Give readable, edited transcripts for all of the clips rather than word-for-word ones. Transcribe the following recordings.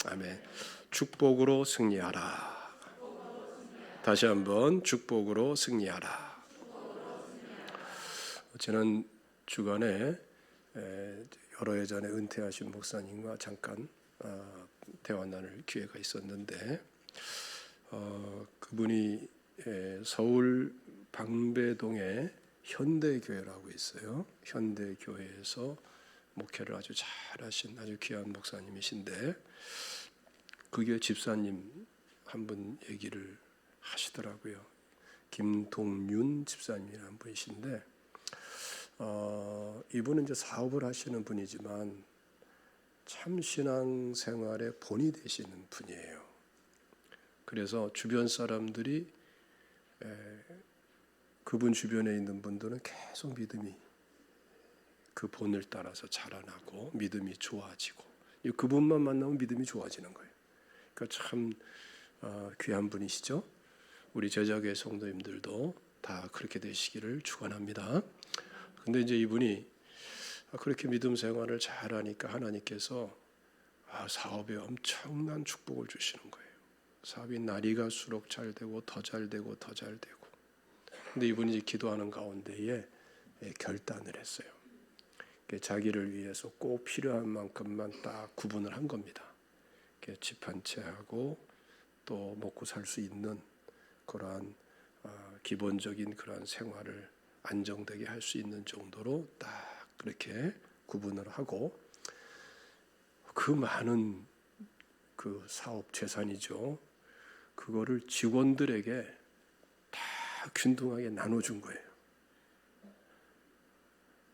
아멘. 축복으로 승리하라. 다시 한번 축복으로 승리하라. 지난 주간에 여러 해 전에 은퇴하신 목사님과 잠깐 대화 나눌 기회가 있었는데 그분이 서울 방배동에 현대교회라고 있어요. 현대교회에서 목회를 아주 잘하신 아주 귀한 목사님이신데 그 교회 집사님 한 분 얘기를 하시더라고요. 김동윤 집사님이라는 분이신데 이분은 이제 사업을 하시는 분이지만 참 신앙생활의 본이 되시는 분이에요. 그래서 주변 사람들이 그분 주변에 있는 분들은 계속 믿음이 그 본을 따라서 자라나고 믿음이 좋아지고 그분만 만나면 믿음이 좋아지는 거예요. 그러니까 참 귀한 분이시죠. 우리 제자교회 성도님들도 다 그렇게 되시기를 축원합니다. 근데 이제 이분이 그렇게 믿음 생활을 잘하니까 하나님께서 사업에 엄청난 축복을 주시는 거예요. 사업이 날이 갈수록 잘 되고 더 잘 되고 더 잘 되고. 근데 이분이 이제 기도하는 가운데에 결단을 했어요. 자기를 위해서 꼭 필요한 만큼만 딱 구분을 한 겁니다. 집 한 채 하고 또 먹고 살 수 있는 그러한 기본적인 그러한 생활을 안정되게 할 수 있는 정도로 딱 그렇게 구분을 하고 그 많은 그 사업 재산이죠. 그거를 직원들에게 다 균등하게 나눠준 거예요.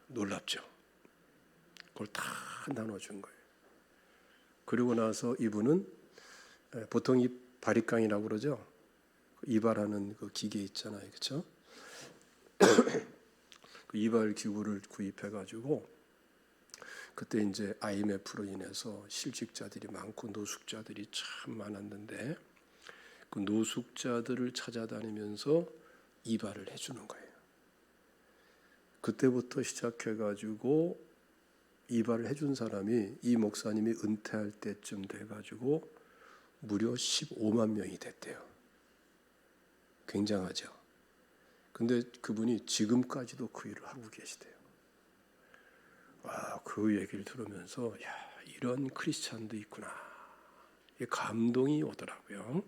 놀랍죠? 그걸 다 나눠준 거예요. 그리고 나서 이분은 보통 이 바리깡이라고 그러죠. 이발하는 그 기계 있잖아요, 그렇죠? 그 이발 기구를 구입해가지고 그때 이제 IMF로 인해서 실직자들이 많고 노숙자들이 참 많았는데 그 노숙자들을 찾아다니면서 이발을 해주는 거예요. 그때부터 시작해가지고 이발을 해준 사람이 이 목사님이 은퇴할 때쯤 돼가지고 무려 15만 명이 됐대요. 굉장하죠. 근데 그분이 지금까지도 그 일을 하고 계시대요. 그 얘기를 들으면서 이런 크리스찬도 있구나. 감동이 오더라고요.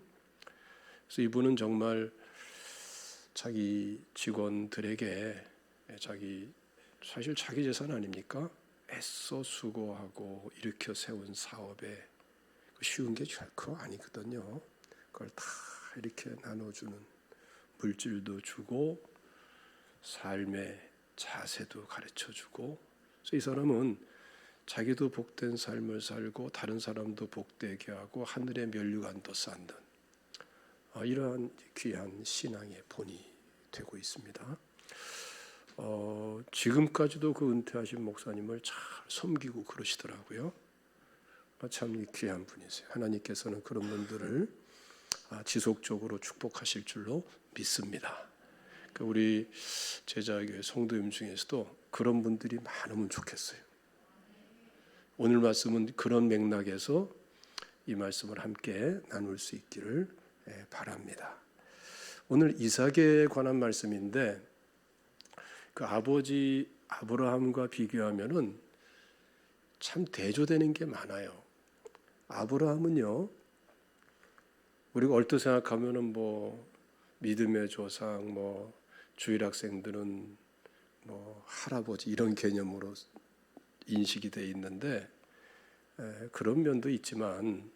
그래서 이분은 정말 자기 직원들에게 사실 자기 재산 아닙니까? 애써 수고하고 일으켜 세운 사업에 쉬운 게 결코 아니거든요. 그걸 다 이렇게 나눠주는 물질도 주고 삶의 자세도 가르쳐주고 그래서 이 사람은 자기도 복된 삶을 살고 다른 사람도 복되게 하고 하늘의 면류관도 쌓는 이러한 귀한 신앙의 본이 되고 있습니다. 지금까지도 그 은퇴하신 목사님을 잘 섬기고 그러시더라고요. 참 귀한 분이세요. 하나님께서는 그런 분들을 지속적으로 축복하실 줄로 믿습니다. 우리 제자교회 성도님 중에서도 그런 분들이 많으면 좋겠어요. 오늘 말씀은 그런 맥락에서 이 말씀을 함께 나눌 수 있기를 바랍니다. 오늘 이삭에 관한 말씀인데 그 아버지 아브라함과 비교하면은 참 대조되는 게 많아요. 아브라함은요, 우리가 얼핏 생각하면은 믿음의 조상, 주일 학생들은 할아버지 이런 개념으로 인식이 돼 있는데 그런 면도 있지만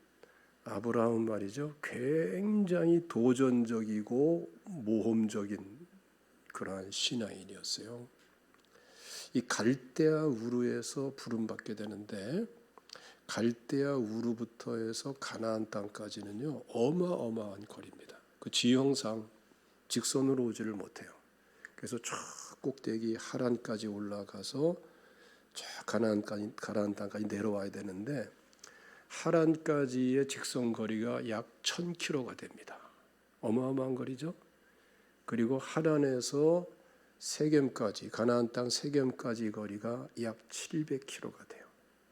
아브라함은 말이죠, 굉장히 도전적이고 모험적인 그러한 신앙인이었어요. 이 갈대아 우르에서 부름받게 되는데 갈대아 우르부터 해서 가나안 땅까지는요 어마어마한 거리입니다. 그 지형상 직선으로 오지를 못해요. 그래서 저 꼭대기 하란까지 올라가서 저 가나안 땅까지 내려와야 되는데 하란까지의 직선 거리가 약 1000km가 됩니다. 어마어마한 거리죠. 그리고 하란에서 세겜까지 가나안 땅 세겜까지 거리가 약 700km가 돼요.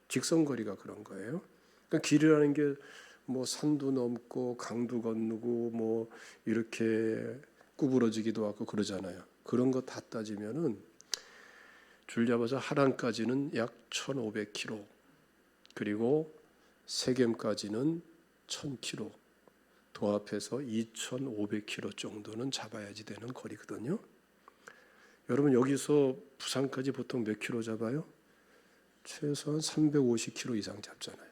직선 거리가 그런 거예요. 그러니까 길이라는 게 뭐 산도 넘고 강도 건너고 뭐 이렇게 구부러지기도 하고 그러잖아요. 그런 거 다 따지면은 줄 잡아서 하란까지는 약 1,500km, 그리고 세겜까지는 1,000km, 도합해서 2,500km 정도는 잡아야지 되는 거리거든요. 여러분 여기서 부산까지 보통 몇 킬로 잡아요? 최소한 350km 이상 잡잖아요.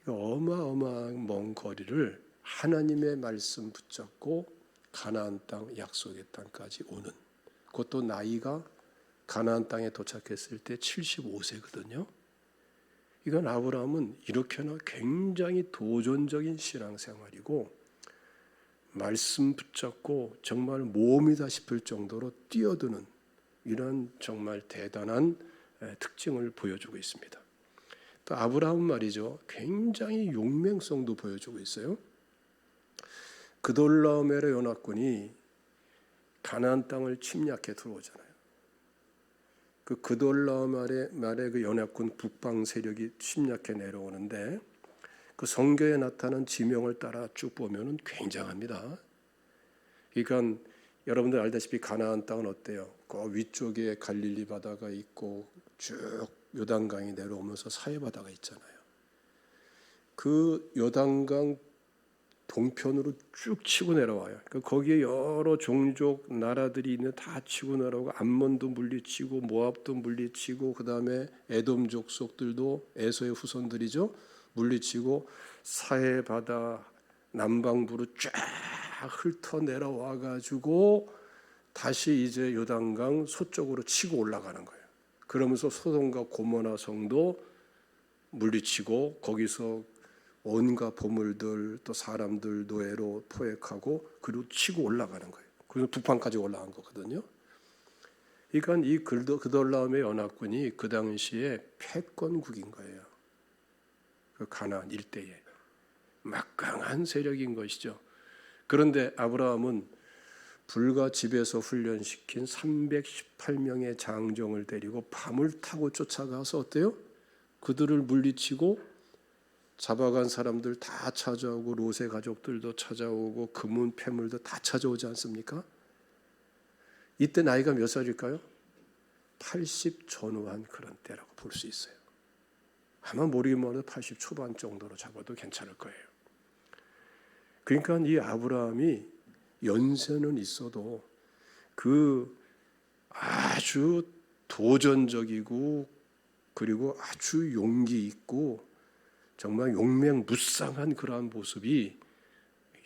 어마어마한 먼 거리를 하나님의 말씀 붙잡고 가나안 땅, 약속의 땅까지 오는, 그것도 나이가 가나안 땅에 도착했을 때 75세거든요. 이건 아브라함은 이렇게나 굉장히 도전적인 신앙생활이고 말씀 붙잡고 정말 모험이다 싶을 정도로 뛰어드는 이런 정말 대단한 특징을 보여주고 있습니다. 또 아브라함 말이죠, 굉장히 용맹성도 보여주고 있어요. 그돌라오멜의 연합군이 가나안 땅을 침략해 들어오잖아요. 그 그돌라오멜의 그 연합군 북방 세력이 침략해 내려오는데 그 성경에 나타난 지명을 따라 쭉 보면은 굉장합니다. 그러니까 여러분들 알다시피 가나안 땅은 어때요? 그 위쪽에 갈릴리 바다가 있고 쭉 요단강이 내려오면서 사해 바다가 있잖아요. 그 요단강 동편으로 쭉 치고 내려와요. 거기에 여러 종족 나라들이 있는 다 치고 내려오고 암몬도 물리치고 모압도 물리치고 그 다음에 에돔 족속들도 에서의 후손들이죠. 물리치고 사해 바다 남방부로 쫙 훑어 내려와 가지고 다시 이제 요단강 서쪽으로 치고 올라가는 거예요. 그러면서 소돔과 고모라 성도 물리치고 거기서 온갖 보물들 또 사람들 노예로 포획하고 그리고 치고 올라가는 거예요. 그래서 북방까지 올라간 거거든요. 그러니까 이 그돌라오멜 연합군이 그 당시에 패권국인 거예요. 그 가나안 일대에 막강한 세력인 것이죠. 그런데 아브라함은 불과 집에서 훈련시킨 318명의 장정을 데리고 밤을 타고 쫓아가서 어때요? 그들을 물리치고 잡아간 사람들 다 찾아오고 롯의 가족들도 찾아오고 금은 패물도 다 찾아오지 않습니까? 이때 나이가 몇 살일까요? 80 전후한 그런 때라고 볼 수 있어요. 아마 모르기만 해도 80 초반 정도로 잡아도 괜찮을 거예요. 그러니까 이 아브라함이 연세는 있어도 그 아주 도전적이고 그리고 아주 용기 있고 정말 용맹무쌍한 그러한 모습이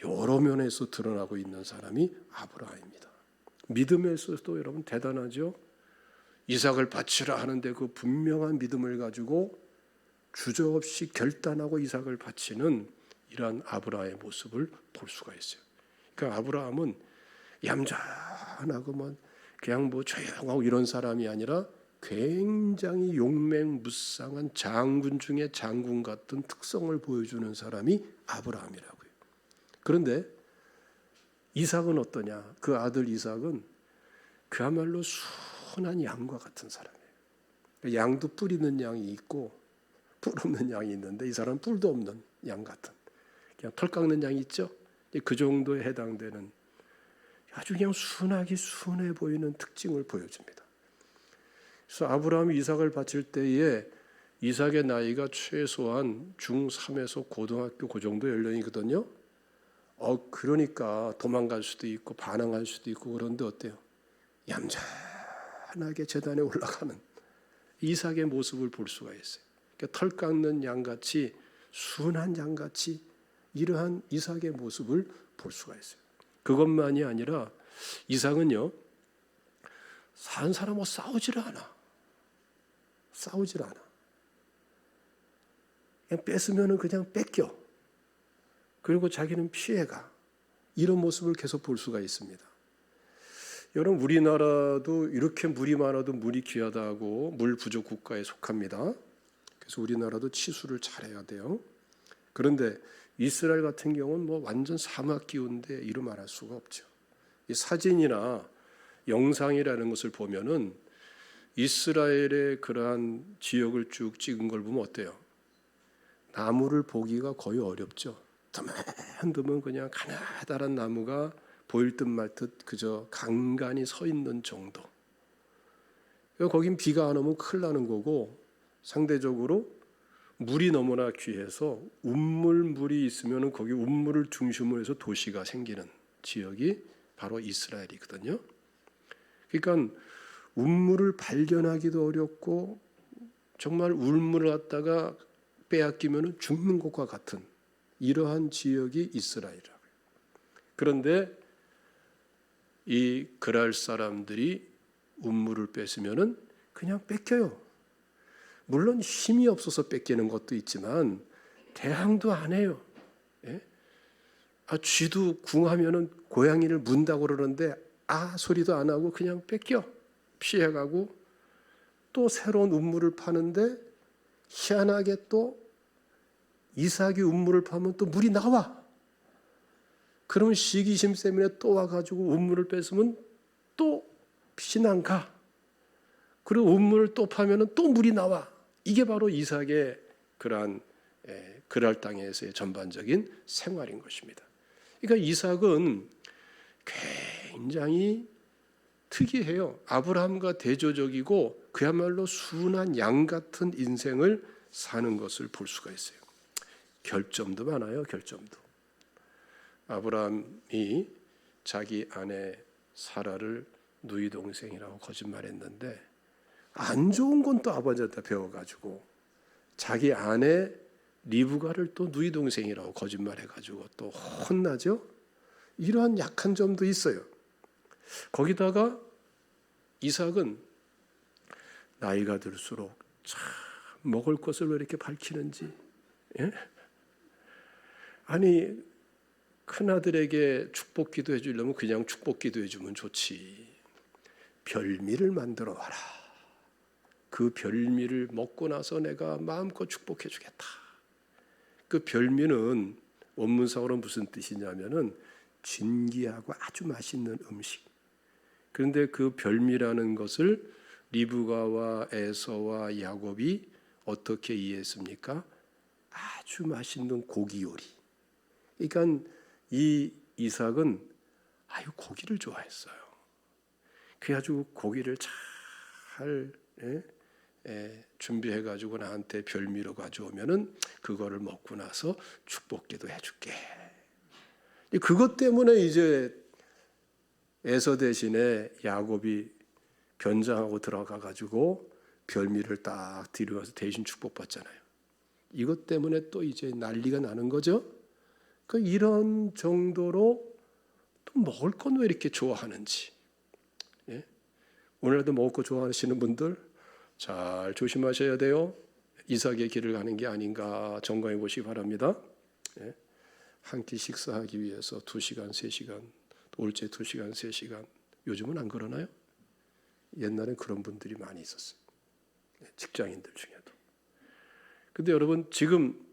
여러 면에서 드러나고 있는 사람이 아브라함입니다. 믿음에서도 여러분 대단하죠. 이삭을 바치라 하는데 그 분명한 믿음을 가지고 주저없이 결단하고 이삭을 바치는 이러한 아브라함의 모습을 볼 수가 있어요. 그러니까 아브라함은 얌전하고 그냥 조용하고 이런 사람이 아니라 굉장히 용맹무쌍한 장군 중에 장군 같은 특성을 보여주는 사람이 아브라함이라고요. 그런데 이삭은 어떠냐? 그 아들 이삭은 그야말로 순한 양과 같은 사람이에요. 양도 뿔 있는 양이 있고 뿔 없는 양이 있는데 이 사람은 뿔도 없는 양 같은, 그냥 털 깎는 양이 있죠. 그 정도에 해당되는 아주 그냥 순해 보이는 특징을 보여줍니다. 그래서 아브라함이 이삭을 바칠 때에 이삭의 나이가 최소한 중3에서 고등학교 그 정도 연령이거든요. 그러니까 도망갈 수도 있고 반항할 수도 있고 그런데 어때요? 얌전하게 제단에 올라가는 이삭의 모습을 볼 수가 있어요. 그러니까 털 깎는 양같이 순한 양같이 이러한 이삭의 모습을 볼 수가 있어요. 그것만이 아니라 이삭은요, 산 사람하고 싸우질 않아. 그냥 뺏으면 그냥 뺏겨. 그리고 자기는 피해가. 이런 모습을 계속 볼 수가 있습니다. 여러분, 우리나라도 이렇게 물이 많아도 물이 귀하다고 물 부족 국가에 속합니다. 그래서 우리나라도 치수를 잘해야 돼요. 그런데 이스라엘 같은 경우는 완전 사막 기후인데 이루 말할 수가 없죠. 이 사진이나 영상이라는 것을 보면은 이스라엘의 그러한 지역을 쭉 찍은 걸 보면 어때요? 나무를 보기가 거의 어렵죠. 드문드문 그냥 가나다란 나무가 보일 듯 말 듯 그저 간간히 서 있는 정도. 거긴 비가 안 오면 큰일 나는 거고, 상대적으로 물이 너무나 귀해서 운물물이 있으면 거기 운물을 중심으로 해서 도시가 생기는 지역이 바로 이스라엘이거든요. 그러니까 운물을 발견하기도 어렵고 정말 울물을 갖다가 빼앗기면 죽는 것과 같은 이러한 지역이 이스라엘이라고요. 그런데 이 그랄 사람들이 운물을 뺏으면은 그냥 뺏겨요. 물론 힘이 없어서 뺏기는 것도 있지만 대항도 안 해요. 예? 쥐도 궁하면은 고양이를 문다고 그러는데 소리도 안 하고 그냥 뺏겨 피해가고, 또 새로운 운물을 파는데 희한하게 또 이삭이 운물을 파면 또 물이 나와. 그러면 시기심 때문에 또 와가지고 운물을 뺏으면 또 빛이 가. 그리고 운물을 또 파면 또 물이 나와. 이게 바로 이삭의 그러한 그랄 땅에서의 전반적인 생활인 것입니다. 그러니까 이삭은 굉장히 특이해요. 아브라함과 대조적이고 그야말로 순한 양 같은 인생을 사는 것을 볼 수가 있어요. 결점도 많아요. 결점도. 아브라함이 자기 아내 사라를 누이 동생이라고 거짓말했는데 안 좋은 건 또 아버지한테 배워가지고 자기 아내 리브가를 또 누이 동생이라고 거짓말해가지고 또 혼나죠. 이러한 약한 점도 있어요. 거기다가 이삭은 나이가 들수록 참 먹을 것을 왜 이렇게 밝히는지. 예? 아니 큰아들에게 축복 기도해 주려면 그냥 축복 기도해 주면 좋지. 별미를 만들어 와라. 그 별미를 먹고 나서 내가 마음껏 축복해 주겠다. 그 별미는 원문상으로 무슨 뜻이냐면은 진귀하고 아주 맛있는 음식. 그런데 그 별미라는 것을 리브가와 에서와 야곱이 어떻게 이해했습니까? 아주 맛있는 고기 요리. 그러니까 이 이삭은 고기를 좋아했어요. 그래가지고 고기를 잘 준비해가지고 나한테 별미로 가져오면은 그거를 먹고 나서 축복기도 해줄게. 그것 때문에 이제 에서 대신에 야곱이 변장하고 들어가가지고 별미를 딱 들여와서 대신 축복받잖아요. 이것 때문에 또 이제 난리가 나는 거죠. 이런 정도로 또 먹을 건 왜 이렇게 좋아하는지. 예? 오늘도 먹을 거 좋아하시는 분들 잘 조심하셔야 돼요. 이삭의 길을 가는 게 아닌가 점검해 보시기 바랍니다. 예? 한 끼 식사하기 위해서 2시간, 3시간, 올째 2시간, 3시간. 요즘은 안 그러나요? 옛날엔 그런 분들이 많이 있었어요. 직장인들 중에도. 근데 여러분 지금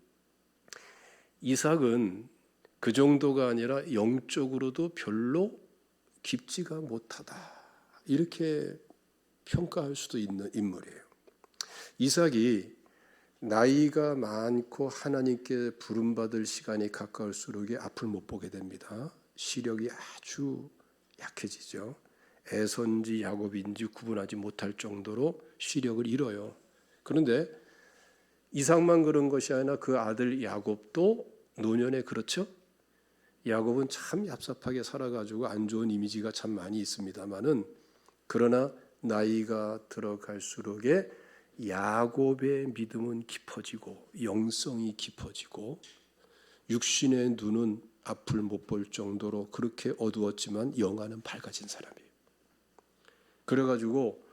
이삭은 그 정도가 아니라 영적으로도 별로 깊지가 못하다. 이렇게 평가할 수도 있는 인물이에요. 이삭이 나이가 많고 하나님께 부름받을 시간이 가까울수록 앞을 못 보게 됩니다. 시력이 아주 약해지죠. 에서인지 야곱인지 구분하지 못할 정도로 시력을 잃어요. 그런데 이삭만 그런 것이 아니라 그 아들 야곱도 노년에 그렇죠. 야곱은 참 얍삽하게 살아가지고 안 좋은 이미지가 참 많이 있습니다만은 그러나 나이가 들어갈수록에 야곱의 믿음은 깊어지고 영성이 깊어지고 육신의 눈은 앞을 못 볼 정도로 그렇게 어두웠지만 영안은 밝아진 사람이에요. 그래가지고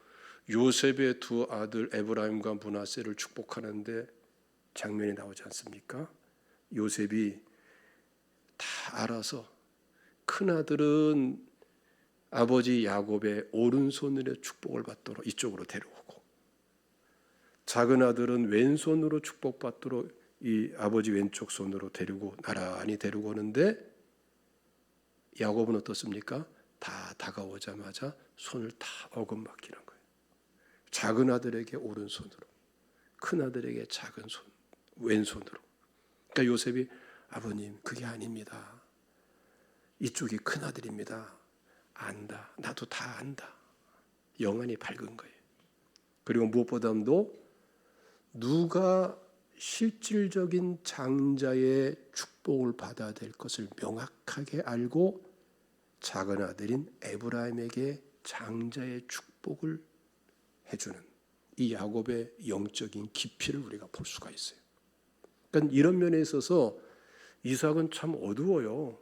요셉의 두 아들 에브라임과 므낫세를 축복하는데 장면이 나오지 않습니까? 요셉이 다 알아서 큰아들은 아버지 야곱의 오른손으로 축복을 받도록 이쪽으로 데려오고 작은 아들은 왼손으로 축복받도록 이 아버지 왼쪽 손으로 데리고 나란히 데리고 오는데 야곱은 어떻습니까? 다 다가오자마자 손을 다 어긋맞기는 거예요. 작은 아들에게 오른손으로, 큰 아들에게 작은 손, 왼손으로. 그러니까 요셉이 아버님 그게 아닙니다. 이쪽이 큰아들입니다. 안다. 나도 다 안다. 영안이 밝은 거예요. 그리고 무엇보다도 누가 실질적인 장자의 축복을 받아야 될 것을 명확하게 알고 작은 아들인 에브라임에게 장자의 축복을 해주는 이 야곱의 영적인 깊이를 우리가 볼 수가 있어요. 그러니까 이런 면에 있어서 이삭은 참 어두워요.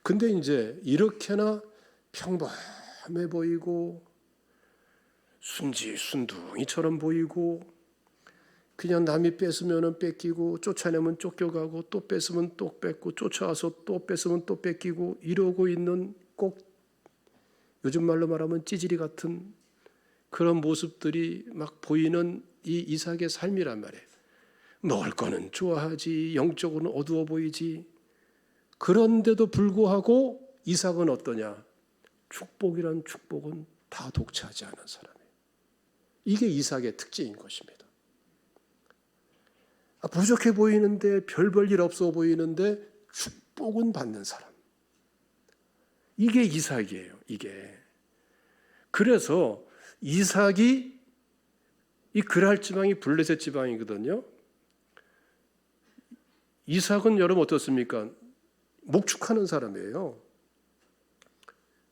근데 이제 이렇게나 평범해 보이고 순둥이처럼 보이고 그냥 남이 뺏으면 뺏기고 쫓아내면 쫓겨가고 또 뺏으면 또 뺏고 쫓아와서 또 뺏으면 또 뺏기고 이러고 있는 꼭 요즘 말로 말하면 찌질이 같은 그런 모습들이 막 보이는 이 이삭의 삶이란 말이에요. 먹을 거는 좋아하지 영적으로는 어두워 보이지. 그런데도 불구하고 이삭은 어떠냐? 축복이란 축복은 다 독차지 않은 사람이에요. 이게 이삭의 특징인 것입니다. 부족해 보이는데 별 볼 일 없어 보이는데 축복은 받는 사람. 이게 이삭이에요. 이게. 그래서 이삭이 이 그랄 지방이 블레셋 지방이거든요. 이삭은 여러분 어떻습니까? 목축하는 사람이에요.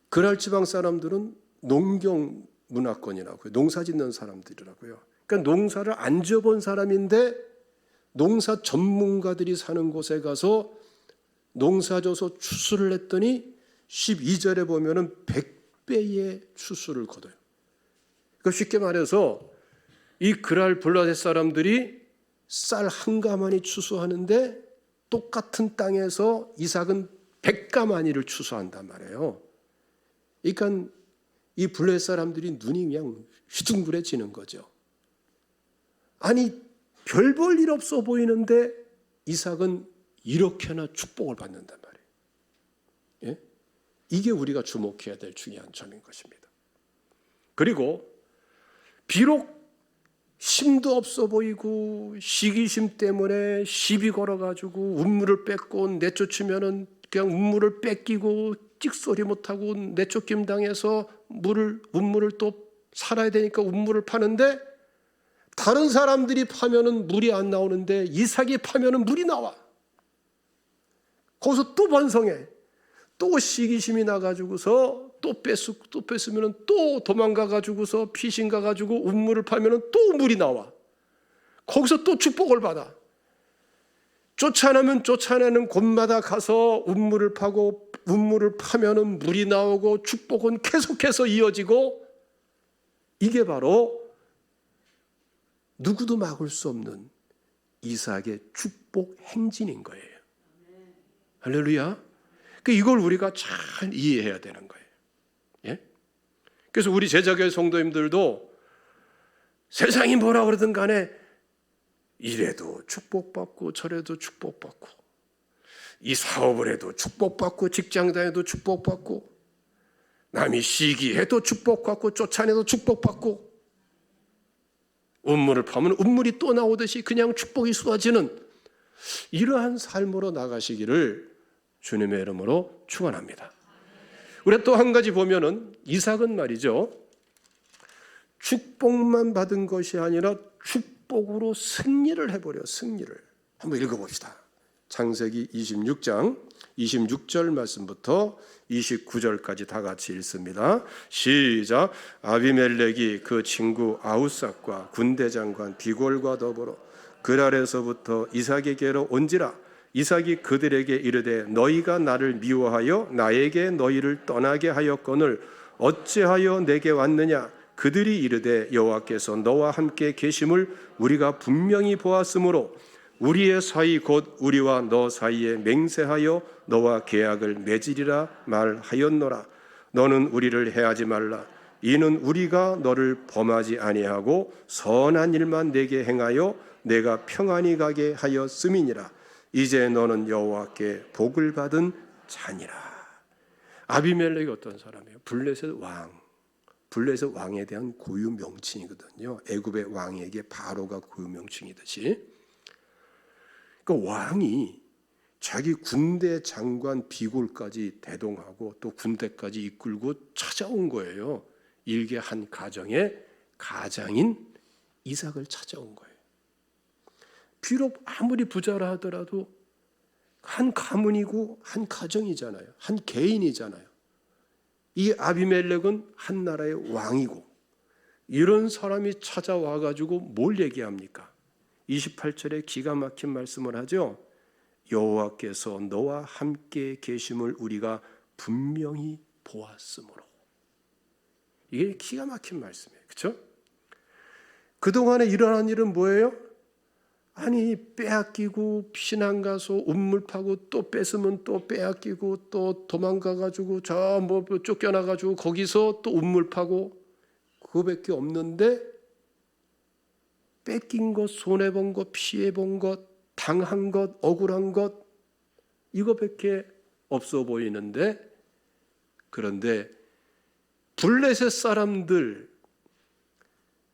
그랄 지방 사람들은 농경 문화권이라고요. 농사 짓는 사람들이라고요. 그러니까 농사를 안 지어본 사람인데 농사 전문가들이 사는 곳에 가서 농사져서 추수를 했더니 12절에 보면은 100배의 추수를 거둬요. 그러니까 쉽게 말해서 이 그랄 블레셋 사람들이 쌀 한 가마니 추수하는데 똑같은 땅에서 이삭은 100가마니를 추수한단 말이에요. 그러니까 이 블레셋 사람들이 눈이 그냥 휘둥그레지는 거죠. 아니 별 볼 일 없어 보이는데 이삭은 이렇게나 축복을 받는단 말이에요. 예? 이게 우리가 주목해야 될 중요한 점인 것입니다. 그리고 비록 힘도 없어 보이고 시기심 때문에 시비 걸어가지고 운물을 뺏고 내쫓으면은 그냥 운물을 뺏기고 찍소리 못하고 내쫓김 당해서 운물을 또 살아야 되니까 운물을 파는데 다른 사람들이 파면은 물이 안 나오는데 이삭이 파면은 물이 나와. 거기서 또 번성해. 또 시기심이 나가지고서 또 뺏으면은 또 도망가가지고서 피신 가가지고 운물을 파면은 또 물이 나와. 거기서 또 축복을 받아. 쫓아내면 쫓아내는 곳마다 가서 운물을 파고 운물을 파면은 물이 나오고 축복은 계속해서 이어지고 이게 바로 누구도 막을 수 없는 이삭의 축복 행진인 거예요. 할렐루야. 이걸 우리가 잘 이해해야 되는 거예요. 예? 그래서 우리 제자교회 성도님들도 세상이 뭐라 그러든 간에 이래도 축복받고 저래도 축복받고 이 사업을 해도 축복받고 직장 다녀도 축복받고 남이 시기해도 축복받고 쫓아내도 축복받고 운물을 파면 운물이 또 나오듯이 그냥 축복이 쏟아지는 이러한 삶으로 나가시기를 주님의 이름으로 축원합니다. 우리 또 한 가지 보면은 이삭은 말이죠. 축복만 받은 것이 아니라 축복으로 승리를 해버려. 승리를. 한번 읽어봅시다. 창세기 26장 26절 말씀부터 29절까지 다 같이 읽습니다. 시작. 아비멜렉이 그 친구 아우삭과 군대장관 비골과 더불어 그랄에서부터 이삭에게로 온지라. 이삭이 그들에게 이르되 너희가 나를 미워하여 나에게 너희를 떠나게 하였거늘 어찌하여 내게 왔느냐. 그들이 이르되 여호와께서 너와 함께 계심을 우리가 분명히 보았으므로 우리의 사이 곧 우리와 너 사이에 맹세하여 너와 계약을 맺으리라 말하였노라. 너는 우리를 해하지 말라. 이는 우리가 너를 범하지 아니하고 선한 일만 내게 행하여 내가 평안히 가게 하였음이니라. 이제 너는 여호와께 복을 받은 자니라. 아비멜렉이 어떤 사람이에요? 블레셋 왕. 블레셋 왕에 대한 고유 명칭이거든요. 애굽의 왕에게 바로가 고유 명칭이듯이. 그러니까 왕이 자기 군대 장관 비골까지 대동하고 또 군대까지 이끌고 찾아온 거예요. 일개 한 가정의 가장인 이삭을 찾아온 거예요. 비록 아무리 부자라 하더라도 한 가문이고 한 가정이잖아요. 한 개인이잖아요. 이 아비멜렉은 한 나라의 왕이고 이런 사람이 찾아와 가지고 뭘 얘기합니까? 28절에 기가 막힌 말씀을 하죠. 여호와께서 너와 함께 계심을 우리가 분명히 보았으므로. 이게 기가 막힌 말씀이에요. 그렇죠? 그동안에 일어난 일은 뭐예요? 아니 빼앗기고 피난 가서 우물 파고 또 뺏으면 또 빼앗기고 또 도망가 가지고 저 뭐 쫓겨나 가지고 거기서 또 우물 파고 그거밖에 없는데 뺏긴 것, 손해 본 것, 피해 본 것, 당한 것, 억울한 것 이거밖에 없어 보이는데 그런데 블레셋 사람들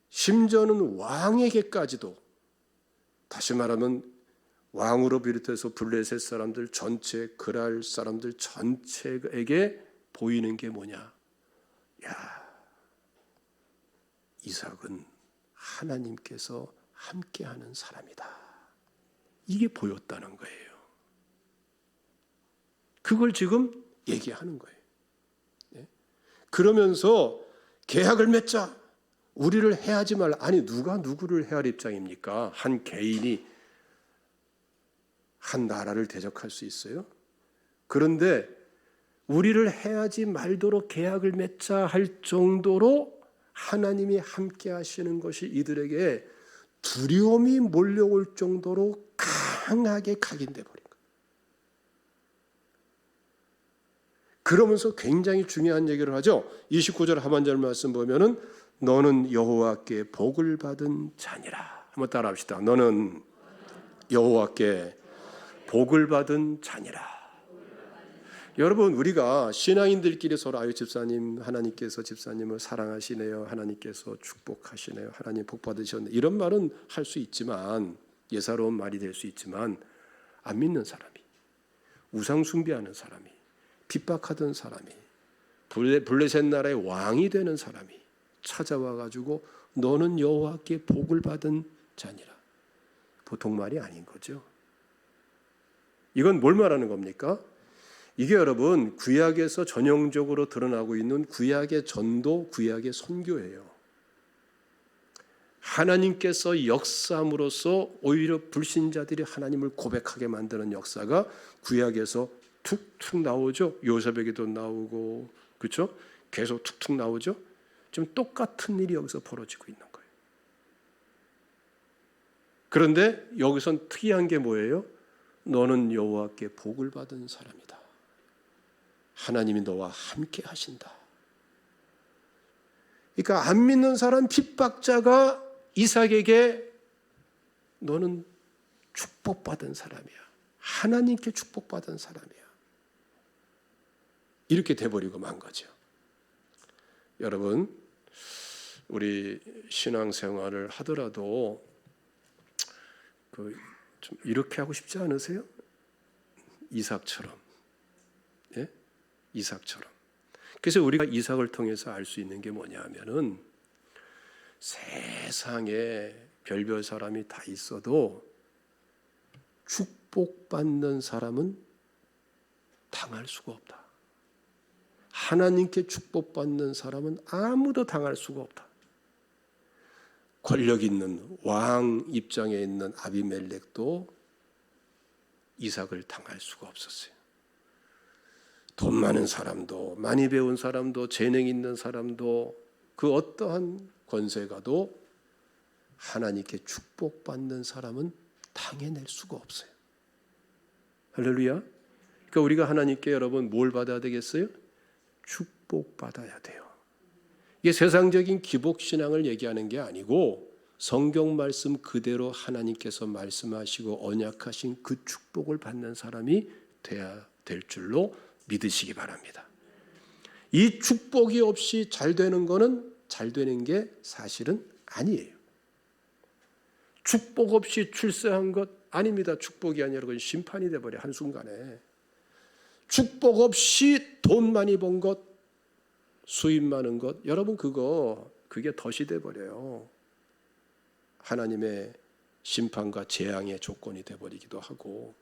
심지어는 왕에게까지도 다시 말하면 왕으로 비롯해서 블레셋 사람들 전체, 그랄 사람들 전체에게 보이는 게 뭐냐? 야, 이삭은 하나님께서 함께하는 사람이다. 이게 보였다는 거예요. 그걸 지금 얘기하는 거예요. 그러면서 계약을 맺자. 우리를 해하지 말라. 아니 누가 누구를 해할 입장입니까? 한 개인이 한 나라를 대적할 수 있어요? 그런데 우리를 해하지 말도록 계약을 맺자 할 정도로 하나님이 함께 하시는 것이 이들에게 두려움이 몰려올 정도로 강하게 각인돼 버린 거예요. 그러면서 굉장히 중요한 얘기를 하죠. 29절 하반절 말씀 보면은 너는 여호와께 복을 받은 자니라. 한번 따라합시다. 너는 여호와께 복을 받은 자니라. 여러분 우리가 신앙인들끼리 서로 아유 집사님 하나님께서 집사님을 사랑하시네요. 하나님께서 축복하시네요. 하나님 복 받으셨네. 이런 말은 할 수 있지만 예사로운 말이 될 수 있지만 안 믿는 사람이 우상 숭배하는 사람이 핍박하던 사람이 블레셋 나라의 왕이 되는 사람이 찾아와 가지고 너는 여호와께 복을 받은 자니라. 보통 말이 아닌 거죠. 이건 뭘 말하는 겁니까? 이게 여러분 구약에서 전형적으로 드러나고 있는 구약의 전도, 구약의 선교예요. 하나님께서 역사함으로써 오히려 불신자들이 하나님을 고백하게 만드는 역사가 구약에서 툭툭 나오죠. 요셉에게도 나오고 그렇죠? 계속 툭툭 나오죠. 지금 똑같은 일이 여기서 벌어지고 있는 거예요. 그런데 여기선 특이한 게 뭐예요? 너는 여호와께 복을 받은 사람이다. 하나님이 너와 함께 하신다. 그러니까 안 믿는 사람 핍박자가 이삭에게 너는 축복받은 사람이야. 하나님께 축복받은 사람이야. 이렇게 돼버리고 만 거죠. 여러분 우리 신앙생활을 하더라도 좀 이렇게 하고 싶지 않으세요? 이삭처럼. 예? 이삭처럼. 그래서 우리가 이삭을 통해서 알 수 있는 게 뭐냐 하면은 세상에 별별 사람이 다 있어도 축복받는 사람은 당할 수가 없다. 하나님께 축복받는 사람은 아무도 당할 수가 없다. 권력 있는 왕 입장에 있는 아비멜렉도 이삭을 당할 수가 없었어요. 돈 많은 사람도 많이 배운 사람도 재능 있는 사람도 그 어떠한 권세가도 하나님께 축복받는 사람은 당해낼 수가 없어요. 할렐루야. 그러니까 우리가 하나님께 여러분 뭘 받아야 되겠어요? 축복받아야 돼요. 이게 세상적인 기복신앙을 얘기하는 게 아니고 성경 말씀 그대로 하나님께서 말씀하시고 언약하신 그 축복을 받는 사람이 돼야 될 줄로 믿으시기 바랍니다. 이 축복이 없이 잘 되는 거는 잘 되는 게 사실은 아니에요. 축복 없이 출세한 것, 아닙니다. 축복이 아니라 그건 심판이 돼버려 한순간에. 축복 없이 돈 많이 번 것, 수입 많은 것, 여러분 그게 덫이 돼버려요. 하나님의 심판과 재앙의 조건이 돼버리기도 하고,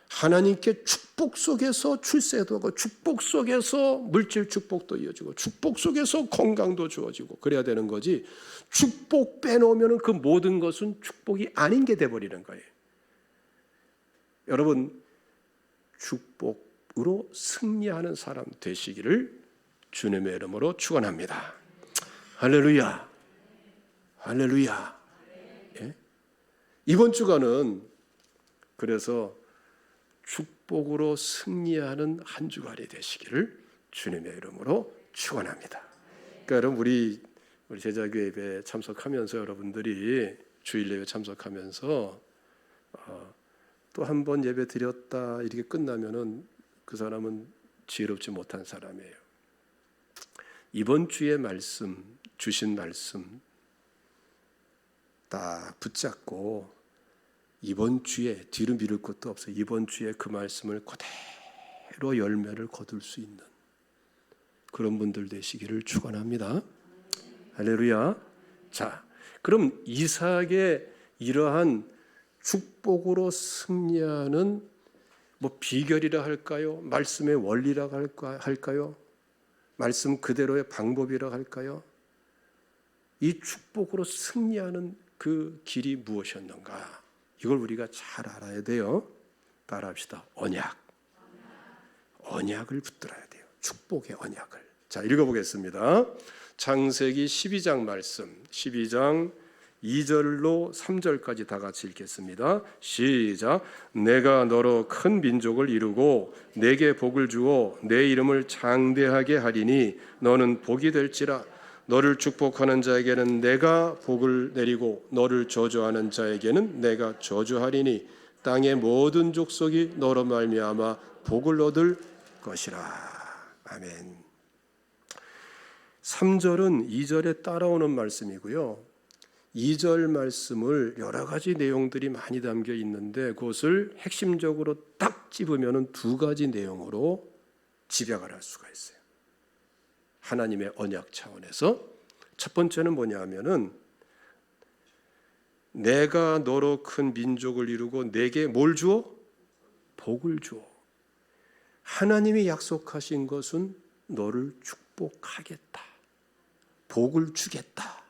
하나님께 축복 속에서 출세도 하고, 축복 속에서 물질 축복도 이어지고, 축복 속에서 건강도 주어지고 그래야 되는 거지, 축복 빼놓으면 그 모든 것은 축복이 아닌 게 돼버리는 거예요. 여러분, 축복으로 승리하는 사람 되시기를 주님의 이름으로 축원합니다. 할렐루야, 할렐루야. 예? 이번 주간은 그래서 축복으로 승리하는 한 주간이 되시기를 주님의 이름으로 축원합니다. 그러니까 여러분, 우리 제자교회 예배에 참석하면서 여러분들이 주일 예배 참석하면서 또 한 번 예배 드렸다 이렇게 끝나면은 그 사람은 지혜롭지 못한 사람이에요. 이번 주의 말씀, 주신 말씀 딱 붙잡고 이번 주에 뒤로 미룰 것도 없어요. 이번 주에 그 말씀을 그대로 열매를 거둘 수 있는 그런 분들 되시기를 축원합니다. 할렐루야. 자, 그럼 이삭의 이러한 축복으로 승리하는 비결이라 할까요? 말씀의 원리라 할까요? 말씀 그대로의 방법이라 할까요? 이 축복으로 승리하는 그 길이 무엇이었는가? 이걸 우리가 잘 알아야 돼요. 따라합시다. 언약을 붙들어야 돼요. 축복의 언약을. 자, 읽어보겠습니다. 창세기 12장 말씀, 12장 2절로 3절까지 다 같이 읽겠습니다. 시작. 내가 너로 큰 민족을 이루고 내게 복을 주어 내 이름을 장대하게 하리니 너는 복이 될지라. 너를 축복하는 자에게는 내가 복을 내리고 너를 저주하는 자에게는 내가 저주하리니 땅의 모든 족속이 너로 말미암아 복을 얻을 것이라. 아멘. 3절은 2절에 따라오는 말씀이고요. 2절 말씀을 여러 가지 내용들이 많이 담겨 있는데 그것을 핵심적으로 딱 집으면 두 가지 내용으로 집약을 할 수가 있어요. 하나님의 언약 차원에서 첫 번째는 뭐냐 하면은 내가 너로 큰 민족을 이루고 내게 뭘 주어? 복을 주어. 하나님이 약속하신 것은 너를 축복하겠다. 복을 주겠다.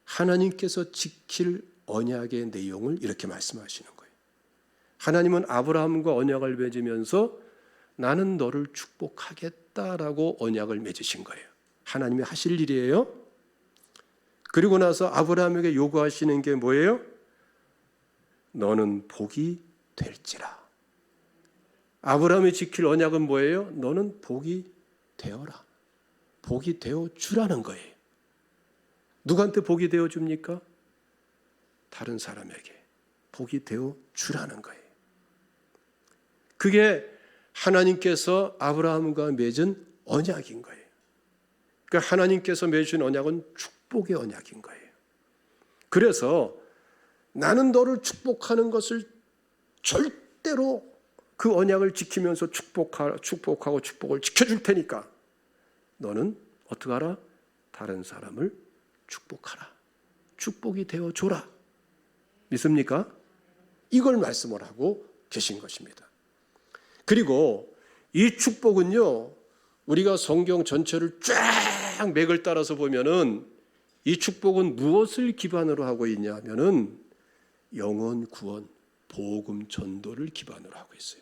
하나님께서 지킬 언약의 내용을 이렇게 말씀하시는 거예요. 하나님은 아브라함과 언약을 맺으면서 나는 너를 축복하겠다라고 언약을 맺으신 거예요. 하나님이 하실 일이에요. 그리고 나서 아브라함에게 요구하시는 게 뭐예요? 너는 복이 될지라. 아브라함이 지킬 언약은 뭐예요? 너는 복이 되어라. 복이 되어 주라는 거예요. 누구한테 복이 되어 줍니까? 다른 사람에게 복이 되어 주라는 거예요. 그게 하나님께서 아브라함과 맺은 언약인 거예요. 그러니까 하나님께서 맺으신 언약은 축복의 언약인 거예요. 그래서 나는 너를 축복하는 것을 절대로 그 언약을 지키면서 축복하고 축복을 지켜줄 테니까 너는 어떻게 하라? 다른 사람을 축복하라. 축복이 되어줘라. 믿습니까? 이걸 말씀을 하고 계신 것입니다. 그리고 이 축복은요, 우리가 성경 전체를 쫙 맥을 따라서 보면은 이 축복은 무엇을 기반으로 하고 있냐 하면은 영혼 구원, 복음 전도를 기반으로 하고 있어요.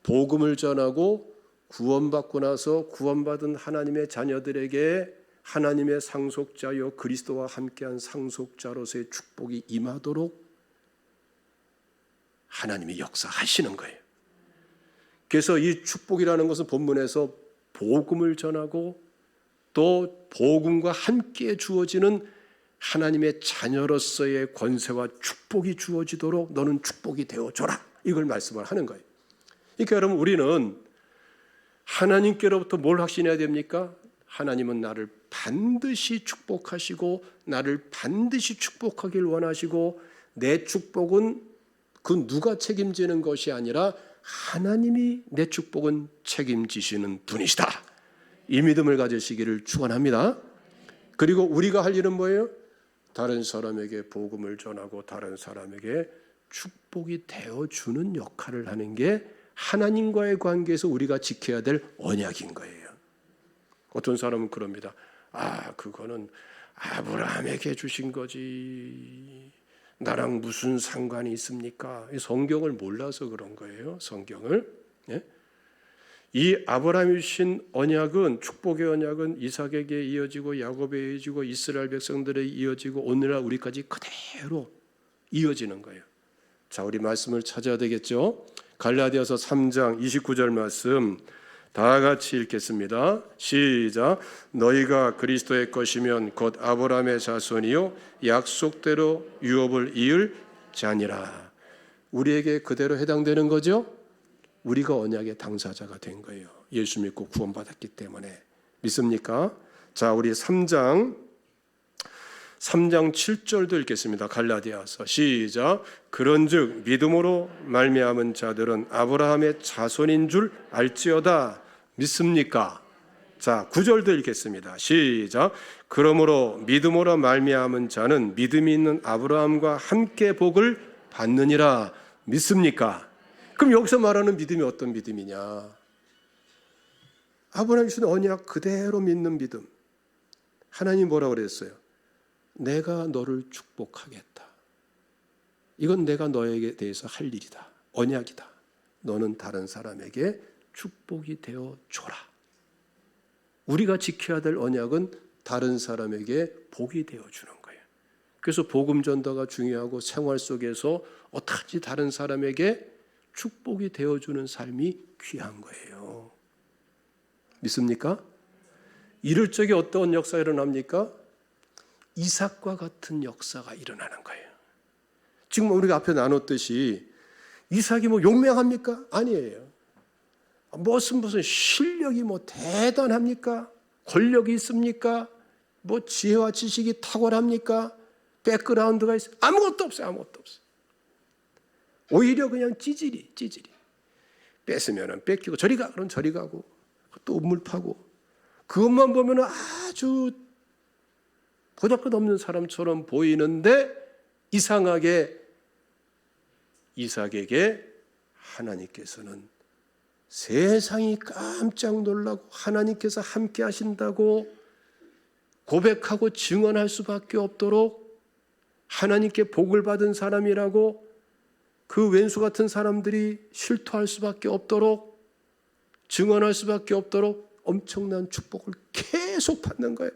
복음을 전하고 구원받고 나서 구원받은 하나님의 자녀들에게 하나님의 상속자여 그리스도와 함께한 상속자로서의 축복이 임하도록 하나님이 역사하시는 거예요. 그래서 이 축복이라는 것은 본문에서 복음을 전하고 또 복음과 함께 주어지는 하나님의 자녀로서의 권세와 축복이 주어지도록 너는 축복이 되어줘라. 이걸 말씀을 하는 거예요. 그러니까 여러분, 우리는 하나님께로부터 뭘 확신해야 됩니까? 하나님은 나를 반드시 축복하시고 나를 반드시 축복하길 원하시고 내 축복은 그건 누가 책임지는 것이 아니라 하나님이 내 축복은 책임지시는 분이시다. 이 믿음을 가지시기를 축원합니다. 그리고 우리가 할 일은 뭐예요? 다른 사람에게 복음을 전하고 다른 사람에게 축복이 되어주는 역할을 하는 게 하나님과의 관계에서 우리가 지켜야 될 언약인 거예요. 어떤 사람은 그럽니다. 그거는 아브라함에게 주신 거지. 나랑 무슨 상관이 있습니까? 성경을 몰라서 그런 거예요. 성경을. 예? 이 아브라함이 주신 언약은, 축복의 언약은 이삭에게 이어지고 야곱에 이어지고 이스라엘 백성들에 이어지고 오늘날 우리까지 그대로 이어지는 거예요. 자, 우리 말씀을 찾아야 되겠죠? 갈라디아서 3장 29절 말씀 다 같이 읽겠습니다. 시작. 너희가 그리스도의 것이면 곧 아브라함의 자손이요 약속대로 유업을 이을 자니라. 우리에게 그대로 해당되는 거죠? 우리가 언약의 당사자가 된 거예요. 예수 믿고 구원받았기 때문에. 믿습니까? 자, 우리 3장 7절도 읽겠습니다. 갈라디아서 시작. 그런즉 믿음으로 말미암은 자들은 아브라함의 자손인 줄 알지어다. 믿습니까? 자, 9절도 읽겠습니다. 시작. 그러므로 믿음으로 말미암은 자는 믿음이 있는 아브라함과 함께 복을 받느니라. 믿습니까? 그럼 여기서 말하는 믿음이 어떤 믿음이냐? 아브라함이 주신 언약 그대로 믿는 믿음. 하나님 뭐라고 그랬어요? 내가 너를 축복하겠다. 이건 내가 너에게 대해서 할 일이다. 언약이다. 너는 다른 사람에게 축복이 되어 줘라. 우리가 지켜야 될 언약은 다른 사람에게 복이 되어 주는 거예요. 그래서 복음 전도가 중요하고 생활 속에서 어떻게 다른 사람에게 축복이 되어 주는 삶이 귀한 거예요. 믿습니까? 이럴 적에 어떤 역사가 일어납니까? 이삭과 같은 역사가 일어나는 거예요. 지금 우리가 앞에 나눴듯이 이삭이 용맹합니까? 아니에요. 무슨 실력이 대단합니까? 권력이 있습니까? 지혜와 지식이 탁월합니까? 백그라운드가 있어요? 아무것도 없어요. 아무것도 없어요. 오히려 그냥 찌질이. 뺏으면 뺏기고 저리 가 그럼 저리 가고 또 우물 파고 그것만 보면 아주 보잘것없는 사람처럼 보이는데 이상하게 이삭에게 하나님께서는 세상이 깜짝 놀라고 하나님께서 함께 하신다고 고백하고 증언할 수밖에 없도록 하나님께 복을 받은 사람이라고 그 왼수 같은 사람들이 실토할 수밖에 없도록 증언할 수밖에 없도록 엄청난 축복을 계속 받는 거예요.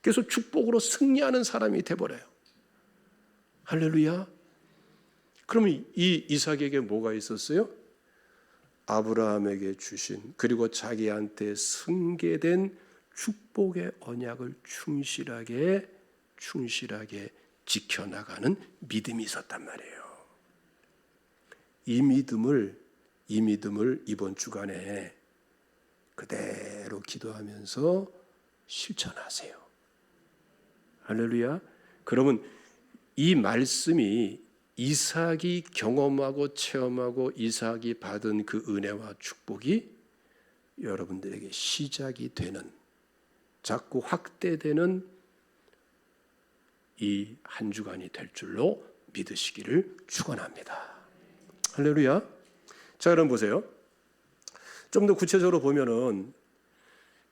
계속 축복으로 승리하는 사람이 돼버려요. 할렐루야. 그러면 이 이삭에게 뭐가 있었어요? 아브라함에게 주신 그리고 자기한테 승계된 축복의 언약을 충실하게 지켜나가는 믿음이 있었단 말이에요. 이 믿음을 이번 주간에 그대로 기도하면서 실천하세요. 할렐루야. 그러면 이 말씀이 이삭이 경험하고 체험하고 이삭이 받은 그 은혜와 축복이 여러분들에게 시작이 되는, 자꾸 확대되는 이 한 주간이 될 줄로 믿으시기를 축원합니다. 할렐루야. 자, 그럼 보세요. 좀 더 구체적으로 보면은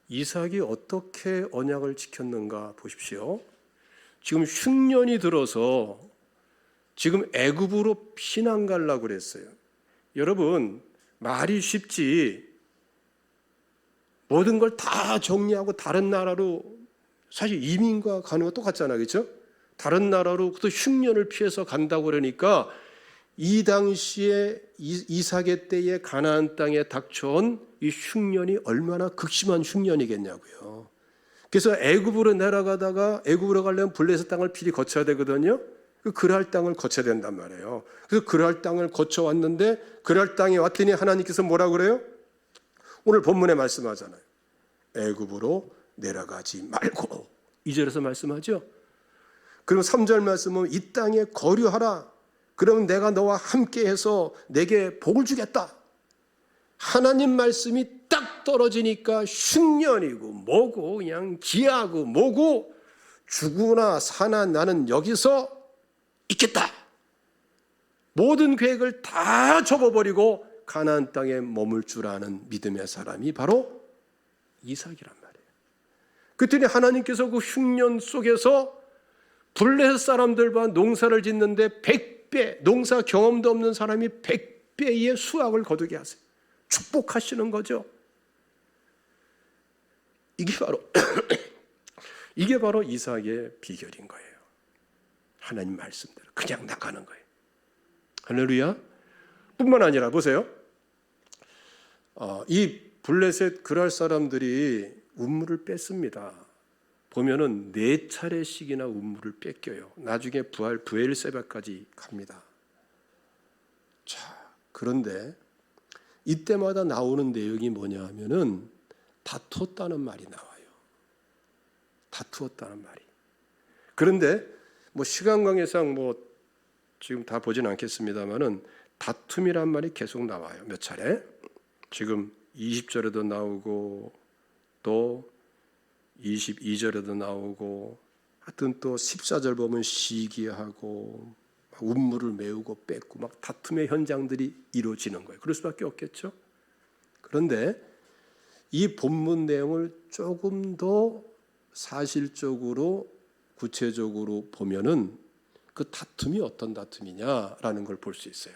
이삭이 어떻게 언약을 지켰는가 보십시오. 지금 흉년이 들어서 지금 애굽으로 피난 가려고 그랬어요. 여러분, 말이 쉽지 모든 걸 다 정리하고 다른 나라로, 사실 이민과 가는 거 똑같잖아요. 그렇죠? 다른 나라로 또 흉년을 피해서 간다고 그러니까 이 당시에 이삭의 때에 가나안 땅에 닥쳐온 이 흉년이 얼마나 극심한 흉년이겠냐고요. 그래서 애굽으로 내려가다가 애굽으로 가려면 블레셋 땅을 필히 거쳐야 되거든요. 그 그랄 땅을 거쳐야 된단 말이에요. 그래서 그랄 땅을 거쳐 왔는데 그랄 땅에 왔더니 하나님께서 뭐라 그래요? 오늘 본문에 말씀하잖아요. 애굽으로 내려가지 말고. 2절에서 말씀하죠. 그리고 3절 말씀은 이 땅에 거류하라. 그러면 내가 너와 함께해서 내게 복을 주겠다. 하나님 말씀이 딱 떨어지니까 흉년이고 뭐고 그냥 기하고 뭐고 죽으나 사나 나는 여기서 있겠다. 모든 계획을 다 접어버리고 가나안 땅에 머물 줄 아는 믿음의 사람이 바로 이삭이란 말이에요. 그랬더니 하나님께서 그 흉년 속에서 블레셋 사람들과 농사를 짓는데 100배, 농사 경험도 없는 사람이 100배의 수확을 거두게 하세요. 축복하시는 거죠. 이게 바로 이삭의 비결인 거예요. 하나님 말씀대로 그냥 나가는 거예요. 할렐루야. 뿐만 아니라 보세요. 이 블레셋 그랄 사람들이 운물을 뺐습니다. 보면은 4차례씩이나 운물을 뺏겨요. 나중에 브엘세바까지 갑니다. 자, 그런데 이때마다 나오는 내용이 뭐냐 하면은 다투었다는 말이 나와요. 다투었다는 말이. 그런데 뭐 시간 관계상 뭐 지금 다 보진 않겠습니다만은 다툼이란 말이 계속 나와요. 몇 차례. 지금 20절에도 나오고 또 22절에도 나오고 하여튼 또 14절 보면 시기하고 운물을 메우고 뺏고 막 다툼의 현장들이 이루어지는 거예요. 그럴 수밖에 없겠죠. 그런데 이 본문 내용을 조금 더 사실적으로 구체적으로 보면은 그 다툼이 어떤 다툼이냐라는 걸 볼 수 있어요.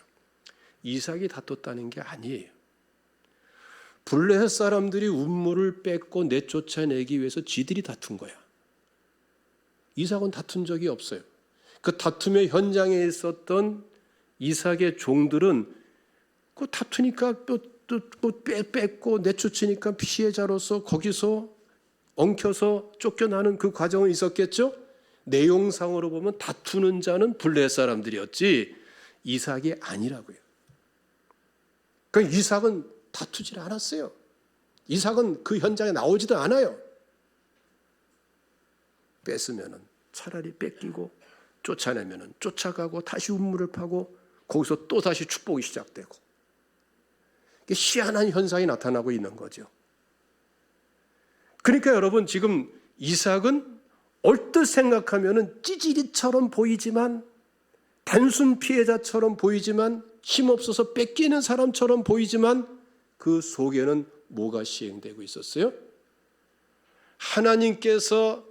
이삭이 다퉜다는 게 아니에요. 블레셋 사람들이 운물을 뺏고 내쫓아내기 위해서 지들이 다툰 거야. 이삭은 다툰 적이 없어요. 그 다툼의 현장에 있었던 이삭의 종들은 그 다투니까 또 뺏고 내쫓으니까 피해자로서 거기서 엉켜서 쫓겨나는 그 과정은 있었겠죠. 내용상으로 보면 다투는 자는 블레셋 사람들이었지 이삭이 아니라고요. 그러니까 이삭은 다투질 않았어요. 이삭은 그 현장에 나오지도 않아요. 뺏으면은 차라리 뺏기고 쫓아내면은 쫓아가고 다시 운물을 파고 거기서 또 다시 축복이 시작되고 희한한 현상이 나타나고 있는 거죠. 그러니까 여러분 지금 이삭은 얼뜻 생각하면은 찌질이처럼 보이지만 단순 피해자처럼 보이지만 힘없어서 뺏기는 사람처럼 보이지만 그 속에는 뭐가 시행되고 있었어요? 하나님께서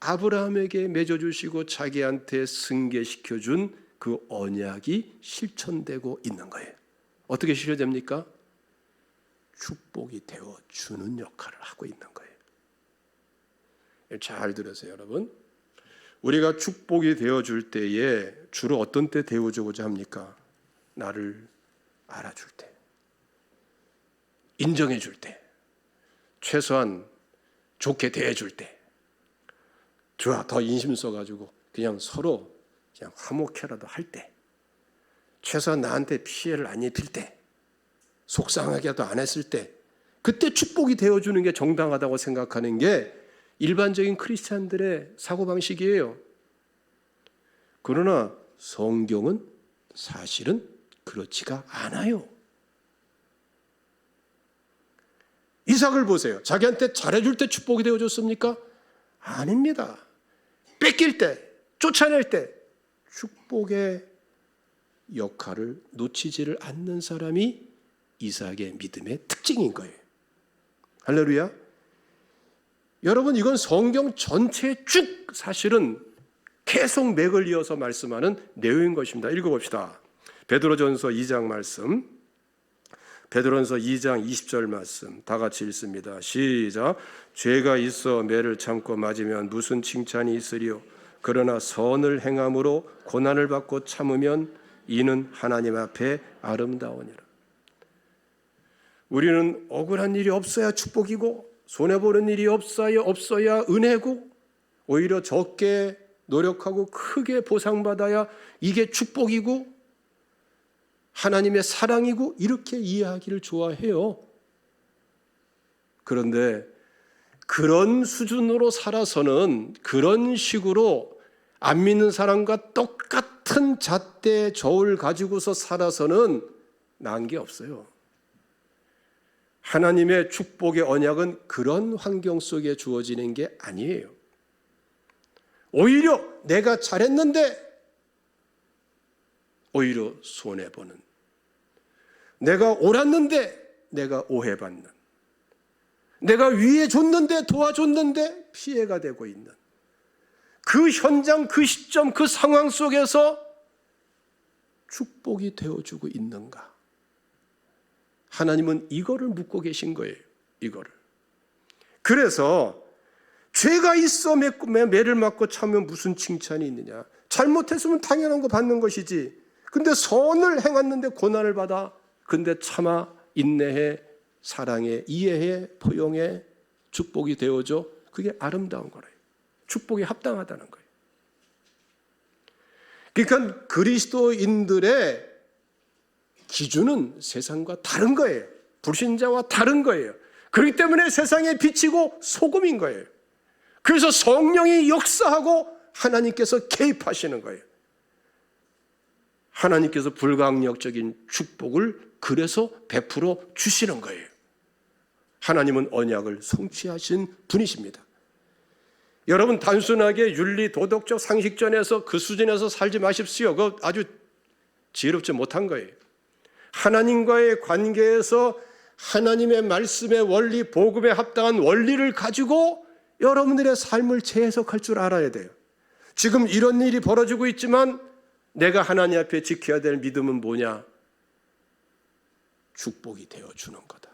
아브라함에게 맺어주시고 자기한테 승계시켜준 그 언약이 실천되고 있는 거예요. 어떻게 실현됩니까? 축복이 되어주는 역할을 하고 있는 거예요. 잘 들으세요, 여러분. 우리가 축복이 되어줄 때에 주로 어떤 때 되어주고자 합니까? 나를 알아줄 때, 인정해줄 때, 최소한 좋게 대해줄 때, 좋아 더 인심 써가지고 그냥 서로 그냥 화목해라도 할 때, 최소한 나한테 피해를 안 입힐 때, 속상하게도 안 했을 때, 그때 축복이 되어주는 게 정당하다고 생각하는 게 일반적인 크리스찬들의 사고방식이에요. 그러나 성경은 사실은 그렇지가 않아요. 이삭을 보세요. 자기한테 잘해줄 때 축복이 되어줬습니까? 아닙니다. 뺏길 때, 쫓아낼 때 축복의 역할을 놓치지를 않는 사람이 이삭의 믿음의 특징인 거예요. 할렐루야. 여러분 이건 성경 전체에 쭉 사실은 계속 맥을 이어서 말씀하는 내용인 것입니다. 읽어봅시다. 베드로전서 2장 말씀, 베드로전서 2장 20절 말씀 다 같이 읽습니다. 시작. 죄가 있어 매를 참고 맞으면 무슨 칭찬이 있으리요. 그러나 선을 행함으로 고난을 받고 참으면 이는 하나님 앞에 아름다우니라. 우리는 억울한 일이 없어야 축복이고 손해보는 일이 없어야 은혜고 오히려 적게 노력하고 크게 보상받아야 이게 축복이고 하나님의 사랑이고 이렇게 이해하기를 좋아해요. 그런데 그런 수준으로 살아서는 그런 식으로 안 믿는 사람과 똑같은 큰 잣대 저울 가지고서 살아서는 나은 게 없어요. 하나님의 축복의 언약은 그런 환경 속에 주어지는 게 아니에요. 오히려 내가 잘했는데 오히려 손해보는, 내가 옳았는데 내가 오해받는, 내가 위해 줬는데 도와줬는데 피해가 되고 있는 그 현장, 그 시점, 그 상황 속에서 축복이 되어주고 있는가? 하나님은 이거를 묻고 계신 거예요. 이거를. 그래서 죄가 있어 매를 맞고 참으면 무슨 칭찬이 있느냐? 잘못했으면 당연한 거 받는 것이지. 근데 선을 행했는데 고난을 받아. 근데 참아 인내해, 사랑해, 이해해, 포용해, 축복이 되어줘. 그게 아름다운 거래요. 축복이 합당하다는 거예요. 그러니까 그리스도인들의 기준은 세상과 다른 거예요. 불신자와 다른 거예요. 그렇기 때문에 세상에 비치고 소금인 거예요. 그래서 성령이 역사하고 하나님께서 개입하시는 거예요. 하나님께서 불가항력적인 축복을 그래서 베풀어 주시는 거예요. 하나님은 언약을 성취하신 분이십니다. 여러분 단순하게 윤리, 도덕적 상식전에서 그 수준에서 살지 마십시오. 그거 아주 지혜롭지 못한 거예요. 하나님과의 관계에서 하나님의 말씀의 원리, 복음에 합당한 원리를 가지고 여러분들의 삶을 재해석할 줄 알아야 돼요. 지금 이런 일이 벌어지고 있지만 내가 하나님 앞에 지켜야 될 믿음은 뭐냐? 축복이 되어주는 거다.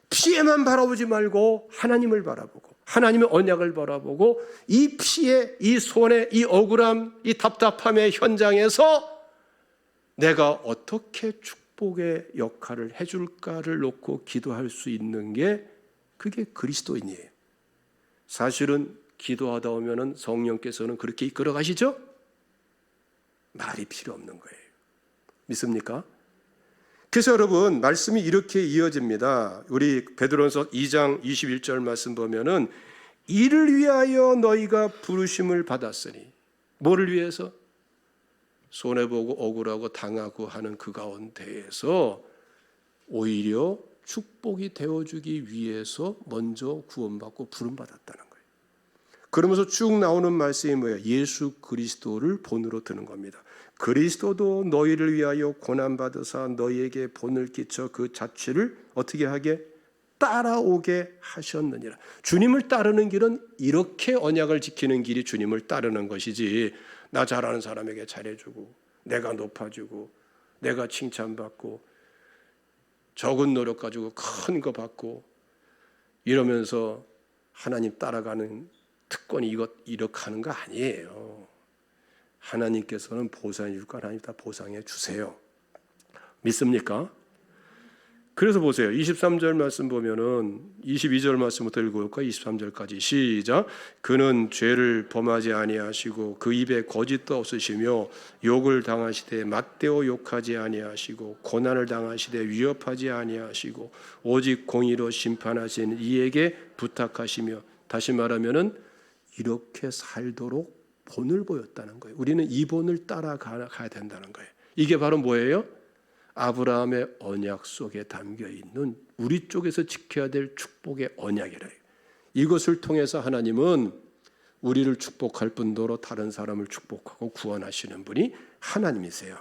피해만 바라보지 말고 하나님을 바라보고 하나님의 언약을 바라보고 이 피해, 이 손해, 이 억울함, 이 답답함의 현장에서 내가 어떻게 축복의 역할을 해줄까를 놓고 기도할 수 있는 게 그게 그리스도인이에요. 사실은 기도하다 보면 성령께서는 그렇게 이끌어 가시죠? 말이 필요 없는 거예요. 믿습니까? 그래서 여러분 말씀이 이렇게 이어집니다. 우리 베드로전서 2장 21절 말씀 보면은 이를 위하여 너희가 부르심을 받았으니, 뭐를 위해서? 손해보고 억울하고 당하고 하는 그 가운데에서 오히려 축복이 되어주기 위해서 먼저 구원받고 부름받았다는 거예요. 그러면서 쭉 나오는 말씀이 뭐예요? 예수 그리스도를 본으로 드는 겁니다. 그리스도도 너희를 위하여 고난받으사 너희에게 본을 끼쳐 그 자취를 어떻게 하게? 따라오게 하셨느니라. 주님을 따르는 길은 이렇게 언약을 지키는 길이 주님을 따르는 것이지, 나 잘하는 사람에게 잘해주고 내가 높아지고 내가 칭찬받고 적은 노력 가지고 큰 거 받고 이러면서 하나님 따라가는 특권이 이렇게 하는 거 아니에요. 하나님께서는 보상해 줄 거 하나님 다 보상해 주세요. 믿습니까? 그래서 보세요. 23절 말씀 보면은 22절 말씀부터 읽어볼까? 23절까지 시작. 그는 죄를 범하지 아니하시고 그 입에 거짓도 없으시며 욕을 당하시되 맞대어 욕하지 아니하시고 고난을 당하시되 위협하지 아니하시고 오직 공의로 심판하신 이에게 부탁하시며, 다시 말하면은 이렇게 살도록 본을 보였다는 거예요. 우리는 이 본을 따라가야 된다는 거예요. 이게 바로 뭐예요? 아브라함의 언약 속에 담겨 있는 우리 쪽에서 지켜야 될 축복의 언약이래요. 이것을 통해서 하나님은 우리를 축복할 뿐더러 다른 사람을 축복하고 구원하시는 분이 하나님이세요.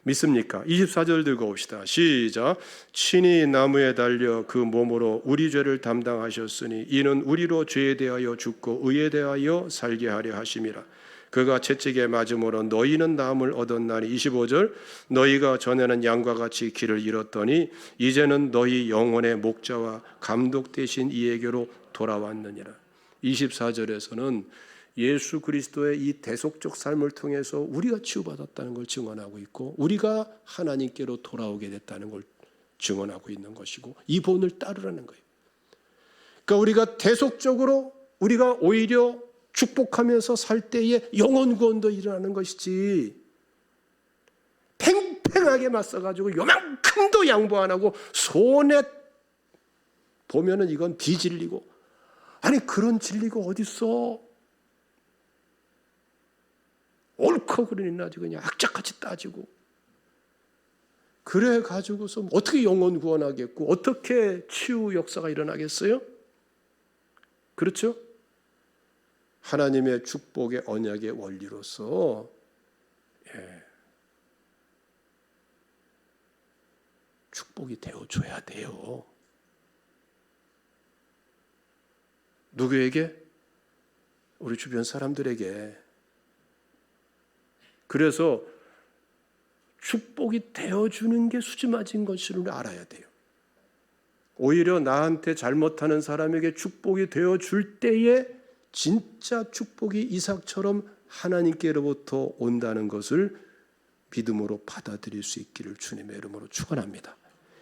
믿습니까? 24절 들고 옵시다. 시작. 친히 나무에 달려 그 몸으로 우리 죄를 담당하셨으니 이는 우리로 죄에 대하여 죽고 의에 대하여 살게 하려 하심이라. 그가 채찍에 맞음으로 너희는 나음을 얻었나니. 25절. 너희가 전에는 양과 같이 길을 잃었더니 이제는 너희 영혼의 목자와 감독 되신 이에게로 돌아왔느니라. 24절에서는 예수 그리스도의 이 대속적 삶을 통해서 우리가 치유받았다는 걸 증언하고 있고 우리가 하나님께로 돌아오게 됐다는 걸 증언하고 있는 것이고 이 본을 따르라는 거예요. 그러니까 우리가 대속적으로 우리가 오히려 축복하면서 살 때에 영혼 구원도 일어나는 것이지, 팽팽하게 맞서가지고 요만큼도 양보 안 하고 손에 보면은 이건 비진리고, 아니 그런 진리가 어디 있어? 옳고 그르니 아주 그냥 악착같이 따지고, 그래 가지고서 어떻게 영혼 구원하겠고 어떻게 치유 역사가 일어나겠어요? 그렇죠? 하나님의 축복의 언약의 원리로서 축복이 되어줘야 돼요. 누구에게? 우리 주변 사람들에게. 그래서 축복이 되어주는 게 수지맞은 것을 알아야 돼요. 오히려 나한테 잘못하는 사람에게 축복이 되어줄 때에 진짜 축복이 이삭처럼 하나님께로부터 온다는 것을 믿음으로 받아들일 수 있기를 주님의 이름으로 축원합니다.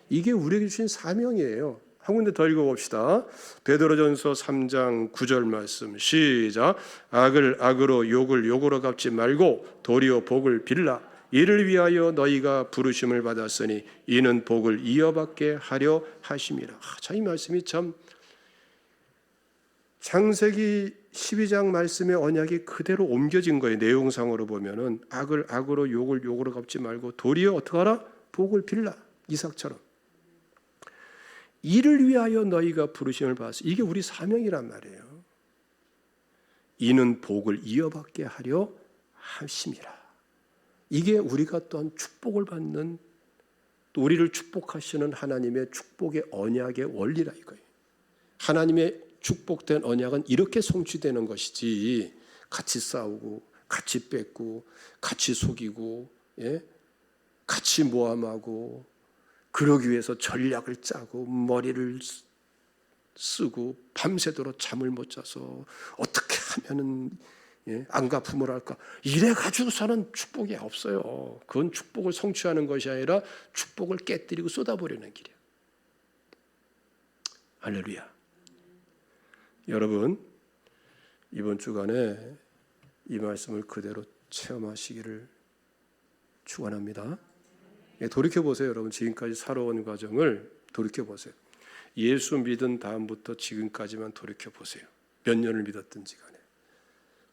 이게 우리에게 주신 사명이에요. 한 군데 더 읽어봅시다. 베드로전서 3장 9절 말씀 시작. 악을 악으로 욕을 욕으로 갚지 말고 도리어 복을 빌라. 이를 위하여 너희가 부르심을 받았으니 이는 복을 이어받게 하려 하심이라. 이 말씀이 참 창세기 12장 말씀의 언약이 그대로 옮겨진 거예요. 내용상으로 보면은 악을 악으로 욕을 욕으로 갚지 말고 도리어 어떻게 하라? 복을 빌라. 이삭처럼. 이를 위하여 너희가 부르심을 받았어. 이게 우리 사명이란 말이에요. 이는 복을 이어받게 하려 하심이라. 이게 우리가 또한 축복을 받는, 또 우리를 축복하시는 하나님의 축복의 언약의 원리라 이거예요. 하나님의 축복된 언약은 이렇게 성취되는 것이지, 같이 싸우고 같이 뺏고 같이 속이고 같이 모함하고 그러기 위해서 전략을 짜고 머리를 쓰고 밤새도록 잠을 못 자서 어떻게 하면은 안 갚음을 할까, 이래 가지고서는 축복이 없어요. 그건 축복을 성취하는 것이 아니라 축복을 깨뜨리고 쏟아버리는 길이에요. 할렐루야. 여러분, 이번 주간에 이 말씀을 그대로 체험하시기를 축원합니다. 돌이켜보세요. 여러분, 지금까지 살아온 과정을 돌이켜보세요. 예수 믿은 다음부터 지금까지만 돌이켜보세요. 몇 년을 믿었든지 간에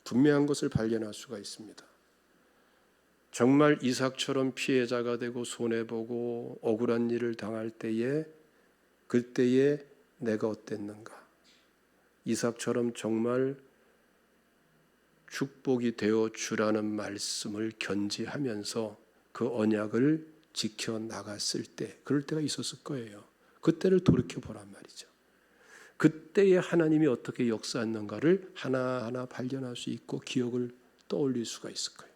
분명한 것을 발견할 수가 있습니다. 정말 이삭처럼 피해자가 되고 손해보고 억울한 일을 당할 때에, 그때에 내가 어땠는가? 이삭처럼 정말 축복이 되어 주라는 말씀을 견지하면서 그 언약을 지켜나갔을 때, 그럴 때가 있었을 거예요. 그때를 돌이켜보란 말이죠. 그때에 하나님이 어떻게 역사했는가를 하나하나 발견할 수 있고 기억을 떠올릴 수가 있을 거예요.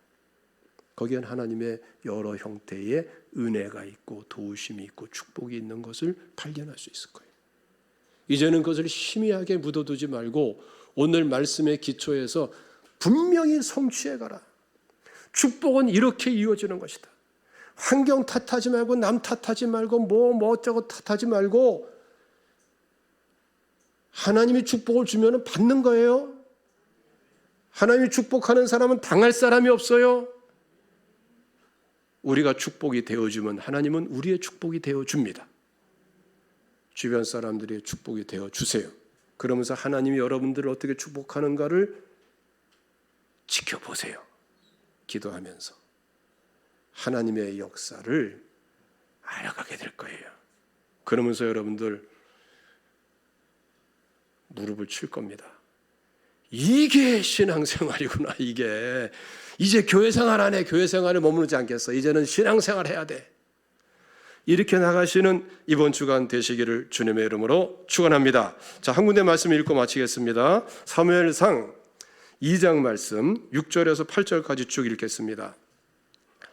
거기엔 하나님의 여러 형태의 은혜가 있고 도우심이 있고 축복이 있는 것을 발견할 수 있을 거예요. 이제는 그것을 희미하게 묻어두지 말고 오늘 말씀의 기초에서 분명히 성취해가라. 축복은 이렇게 이루어지는 것이다. 환경 탓하지 말고 남 탓하지 말고 뭐 어쩌고 탓하지 말고 하나님이 축복을 주면 받는 거예요. 하나님이 축복하는 사람은 당할 사람이 없어요. 우리가 축복이 되어주면 하나님은 우리의 축복이 되어줍니다. 주변 사람들의 축복이 되어주세요. 그러면서 하나님이 여러분들을 어떻게 축복하는가를 지켜보세요. 기도하면서 하나님의 역사를 알아가게 될 거예요. 그러면서 여러분들 무릎을 칠 겁니다. 이게 신앙생활이구나. 이게 이제 교회생활 안에 교회생활에 머무르지 않겠어. 이제는 신앙생활 해야 돼. 이렇게 나가시는 이번 주간 되시기를 주님의 이름으로 축원합니다. 자, 한 군데 말씀 읽고 마치겠습니다. 사무엘상 2장 말씀 6절에서 8절까지 쭉 읽겠습니다.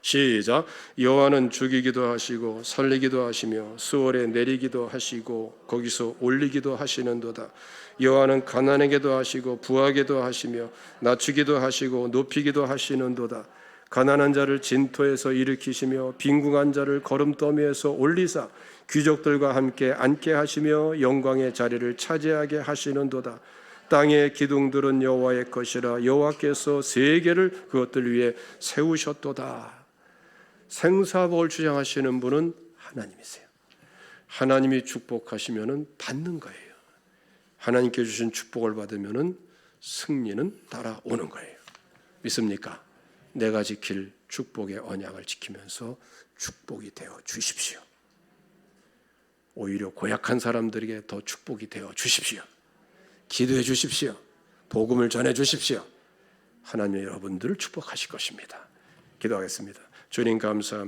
시작. 여호와는 죽이기도 하시고 살리기도 하시며 수월에 내리기도 하시고 거기서 올리기도 하시는도다. 여호와는 가난하게도 하시고 부하게도 하시며 낮추기도 하시고 높이기도 하시는도다. 가난한 자를 진토에서 일으키시며 빈궁한 자를 거름더미에서 올리사 귀족들과 함께 앉게 하시며 영광의 자리를 차지하게 하시는도다. 땅의 기둥들은 여호와의 것이라 여호와께서 세계를 그것들 위에 세우셨도다. 생사복을 주장하시는 분은 하나님이세요. 하나님이 축복하시면 받는 거예요. 하나님께 주신 축복을 받으면 승리는 따라오는 거예요. 믿습니까? 내가 지킬 축복의 언약을 지키면서 축복이 되어 주십시오. 오히려 고약한 사람들에게 더 축복이 되어 주십시오. 기도해 주십시오. 복음을 전해 주십시오. 하나님 여러분들을 축복하실 것입니다. 기도하겠습니다. 주님 감사합니다.